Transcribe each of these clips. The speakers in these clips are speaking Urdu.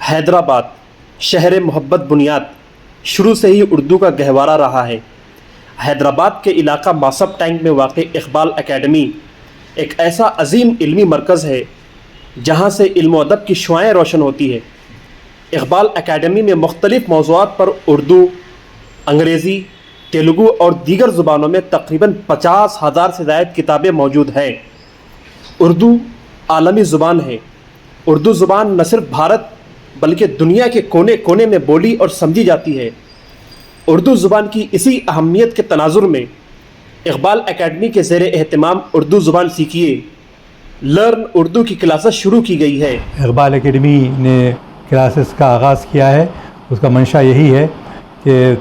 حیدرآباد شہر محبت بنیاد شروع سے ہی اردو کا گہوارہ رہا ہے۔ حیدرآباد کے علاقہ ماسب ٹینک میں واقع اقبال اکیڈمی ایک ایسا عظیم علمی مرکز ہے جہاں سے علم و ادب کی شعاعیں روشن ہوتی ہے۔ اقبال اکیڈمی میں مختلف موضوعات پر اردو، انگریزی، تیلگو اور دیگر زبانوں میں تقریباً 50,000 سے زائد کتابیں موجود ہیں۔ اردو عالمی زبان ہے۔ اردو زبان نہ صرف بھارت بلکہ دنیا کے کونے کونے میں بولی اور سمجھی جاتی ہے۔ اردو زبان کی اسی اہمیت کے تناظر میں اقبال اکیڈمی کے زیر اہتمام اردو زبان سیکھیے لرن اردو کی کلاسز شروع کی گئی ہے۔ اقبال اکیڈمی نے کلاسز کا آغاز کیا ہے۔ اس کا منشا یہی ہے کہ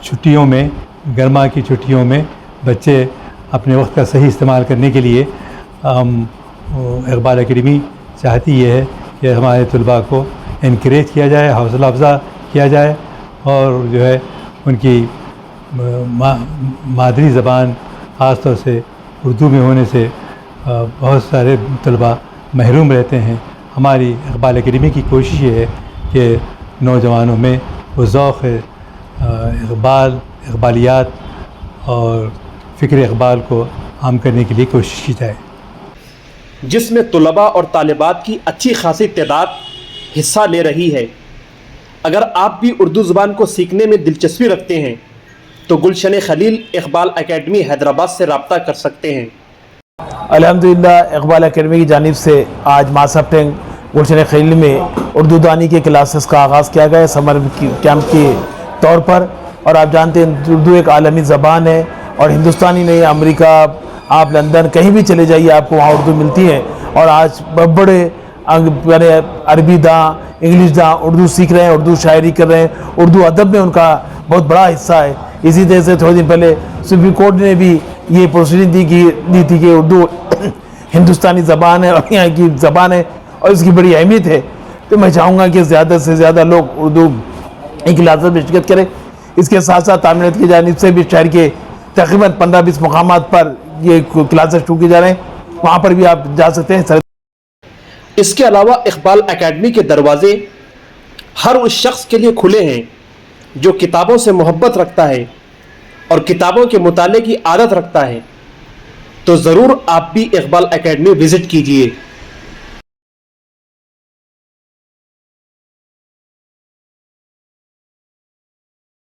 چھٹیوں میں، گرما کی چھٹیوں میں بچے اپنے وقت کا صحیح استعمال کرنے کے لیے اقبال اکیڈمی چاہتی یہ ہے کہ ہمارے طلباء کو انکریج کیا جائے، حوصلہ افزا کیا جائے، اور جو ہے ان کی مادری زبان خاص طور سے اردو میں ہونے سے بہت سارے طلباء محروم رہتے ہیں۔ ہماری اقبال اکیڈمی کی کوشش یہ ہے کہ نوجوانوں میں وہ ذوق اقبالیات اور فکر اقبال کو عام کرنے کے لیے کوشش کی جائے، جس میں طلباء اور طالبات کی اچھی خاصی تعداد حصہ لے رہی ہے۔ اگر آپ بھی اردو زبان کو سیکھنے میں دلچسپی رکھتے ہیں تو گلشن خلیل اقبال اکیڈمی حیدرآباد سے رابطہ کر سکتے ہیں۔ الحمدللہ اقبال اکیڈمی کی جانب سے آج ماسب ٹینک گلشن خلیل میں اردو دانی کے کلاسز کا آغاز کیا گیا ہے سمر کیمپ کے طور پر۔ اور آپ جانتے ہیں اردو ایک عالمی زبان ہے، اور ہندوستانی نہیں، امریکہ، آپ لندن کہیں بھی چلے جائیے آپ کو وہاں اردو ملتی ہے۔ اور آج بڑے عربی داں، انگلش داں اردو سیکھ رہے ہیں، اردو شاعری کر رہے ہیں، اردو ادب میں ان کا بہت بڑا حصہ ہے۔ اسی طرح سے تھوڑے دن پہلے سپریم کورٹ نے بھی یہ پروسیڈنگ دی تھی کہ اردو ہندوستانی زبان ہے اور یہاں کی زبان ہے اور اس کی بڑی اہمیت ہے۔ تو میں چاہوں گا کہ زیادہ سے زیادہ لوگ اردو کلاسز میں شرکت کریں۔ اس کے ساتھ ساتھ تعمیرات کی جانب سے بھی شہر کے تقریباً 15-20 مقامات پر یہ کلاسز شروع کیے جا رہے ہیں، وہاں پر بھی آپ جا سکتے ہیں۔ اس کے علاوہ اقبال اکیڈمی کے دروازے ہر اس شخص کے لیے کھلے ہیں جو کتابوں سے محبت رکھتا ہے اور کتابوں کے مطالعے کی عادت رکھتا ہے، تو ضرور آپ بھی اقبال اکیڈمی وزٹ کیجئے۔